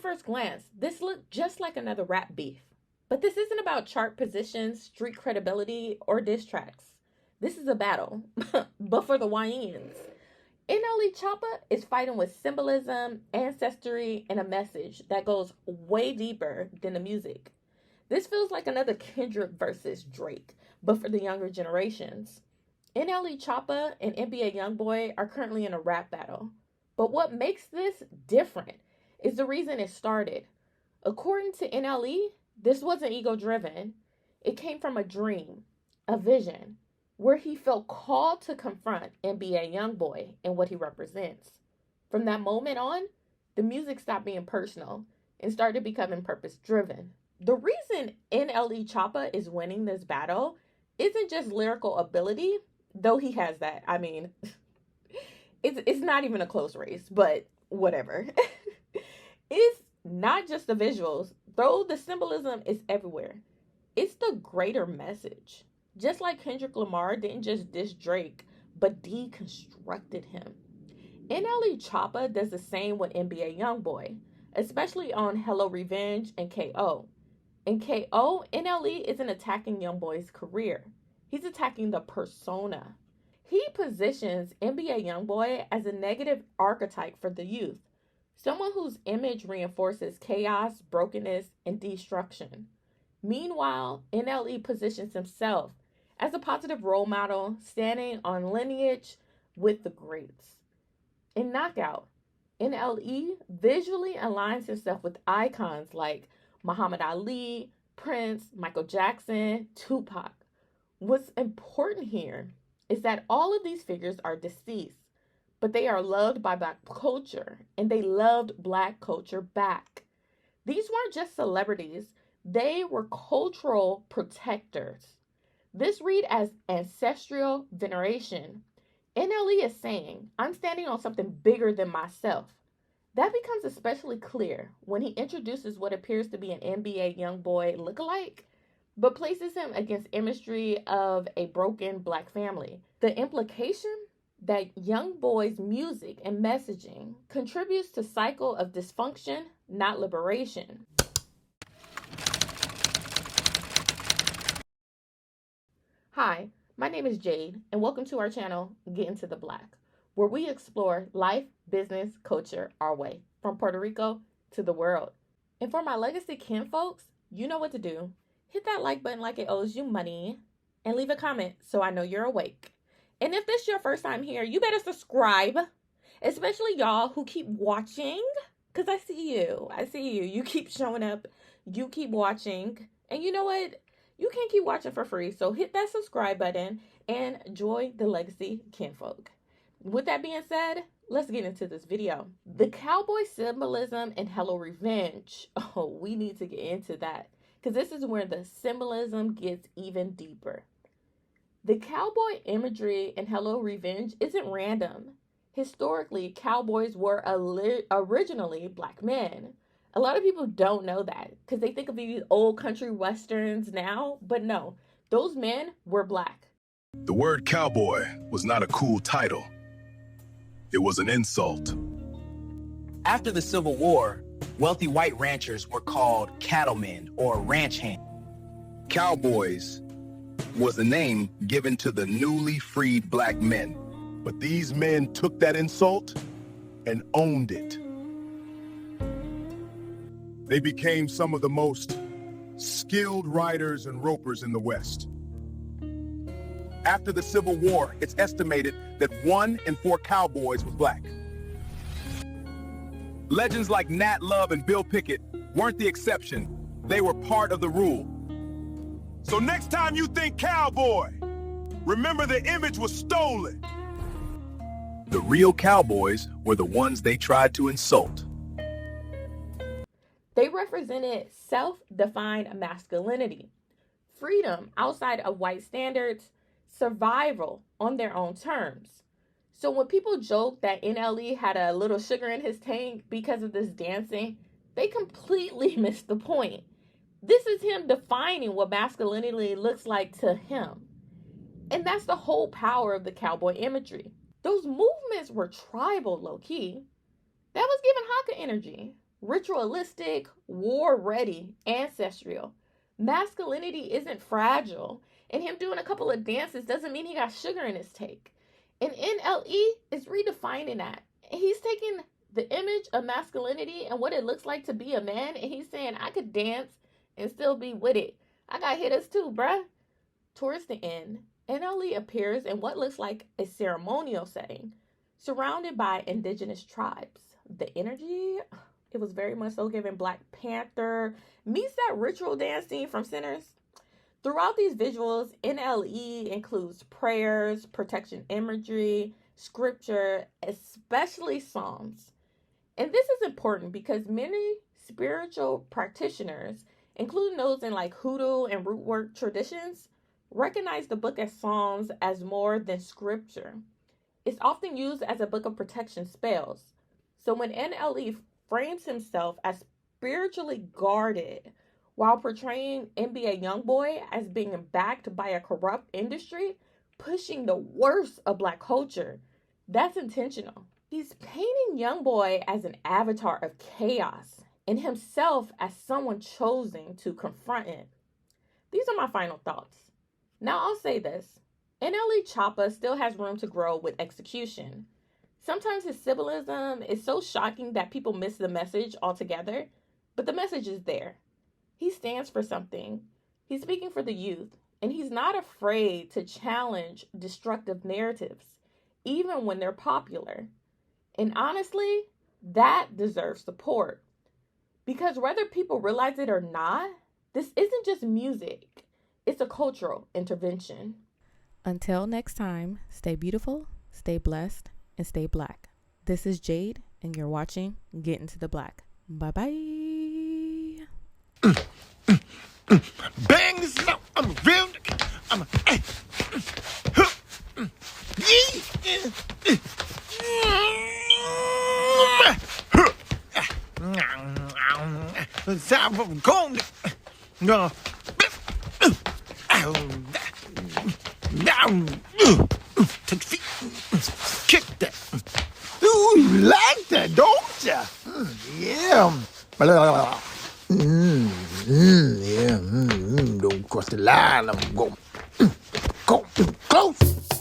first glance, this looked just like another rap beef. But this isn't about chart positions, street credibility, or diss tracks. This is a battle, but for the YNs. NLE Choppa is fighting with symbolism, ancestry, and a message that goes way deeper than the music. This feels like another Kendrick versus Drake, but for the younger generations. NLE Choppa and NBA YoungBoy are currently in a rap battle. But what makes this different is the reason it started. According to NLE, this wasn't ego-driven. It came from a dream, a vision, where he felt called to confront NBA YoungBoy and what he represents. From that moment on, the music stopped being personal and started becoming purpose-driven. The reason NLE Choppa is winning this battle isn't just lyrical ability, though he has that. I mean, it's not even a close race, but whatever. It's not just the visuals, though the symbolism is everywhere. It's the greater message. Just like Kendrick Lamar didn't just diss Drake, but deconstructed him. NLE Choppa does the same with NBA YoungBoy, especially on Hello Revenge and KO. In KO, NLE isn't attacking YoungBoy's career. He's attacking the persona. He positions NBA YoungBoy as a negative archetype for the youth, someone whose image reinforces chaos, brokenness, and destruction. Meanwhile, NLE positions himself as a positive role model, standing on lineage with the greats. In Knockout, NLE visually aligns himself with icons like Muhammad Ali, Prince, Michael Jackson, Tupac. What's important here is that all of these figures are deceased, but they are loved by Black culture, and they loved Black culture back. These weren't just celebrities, they were cultural protectors. This read as ancestral veneration. NLE is saying, I'm standing on something bigger than myself. That becomes especially clear when he introduces what appears to be an NBA YoungBoy lookalike, but places him against imagery of a broken Black family. The implication that YoungBoy's music and messaging contributes to cycle of dysfunction, not liberation. Hi, my name is Jade, and welcome to our channel, Get Into the Black, where we explore life, business, culture, our way, from Puerto Rico to the world. And for my legacy kinfolks, you know what to do. Hit that like button like it owes you money, and leave a comment so I know you're awake. And if this is your first time here, you better subscribe, especially y'all who keep watching, because I see you. You keep showing up, you keep watching, and you know what? You can't keep watching for free, so hit that subscribe button and join the legacy kinfolk. With that being said, let's get into this video. The cowboy symbolism and Hello Revenge. Oh, we need to get into that, because this is where the symbolism gets even deeper. The cowboy imagery in Hello Revenge isn't random. Historically, cowboys were originally Black men. A lot of people don't know that because they think of these old country westerns now, but no, those men were Black. The word cowboy was not a cool title. It was an insult. After the Civil War, wealthy white ranchers were called cattlemen or ranch hands. Cowboys was a name given to the newly freed Black men. But these men took that insult and owned it. They became some of the most skilled riders and ropers in the West. After the Civil War, it's estimated that 1 in 4 cowboys was Black. Legends like Nat Love and Bill Pickett weren't the exception. They were part of the rule. So next time you think cowboy, remember the image was stolen. The real cowboys were the ones they tried to insult. They represented self-defined masculinity, freedom outside of white standards, survival on their own terms. So when people joke that NLE had a little sugar in his tank because of this dancing, they completely missed the point. This is him defining what masculinity looks like to him. And that's the whole power of the cowboy imagery. Those movements were tribal, low-key. That was giving Haka energy. ritualistic, war-ready, ancestral. Masculinity isn't fragile, and him doing a couple of dances doesn't mean he got sugar in his take. And NLE is redefining that. He's taking the image of masculinity and what it looks like to be a man, and he's saying, I could dance and still be with it. I got hitters too, bruh. Towards the end, NLE appears in what looks like a ceremonial setting, surrounded by indigenous tribes. The energy, it was very much so giving Black Panther, meets that ritual dance scene from Sinners. Throughout these visuals, NLE includes prayers, protection imagery, scripture, especially Psalms. And this is important because many spiritual practitioners, including those in like hoodoo and root work traditions, recognize the book as Psalms as more than scripture. It's often used as a book of protection spells. So when NLE frames himself as spiritually guarded while portraying NBA YoungBoy as being backed by a corrupt industry, pushing the worst of Black culture, that's intentional. He's painting YoungBoy as an avatar of chaos and himself as someone chosen to confront it. These are my final thoughts. Now I'll say this. NLE Choppa still has room to grow with execution. Sometimes his symbolism is so shocking that people miss the message altogether, but the message is there. He stands for something. He's speaking for the youth, and he's not afraid to challenge destructive narratives, even when they're popular. And honestly, that deserves support. Because whether people realize it or not, this isn't just music. It's a cultural intervention. Until next time, stay beautiful, stay blessed, and stay Black. This is Jade, and you're watching Get Into the Black. Bye-bye. Bang this out. I'm a real nigga. I'm a it's time for going. No. Take feet. Kick that. Ooh, you like that, don't ya? Yeah. Yeah. Don't cross the line. I'm going. Go close.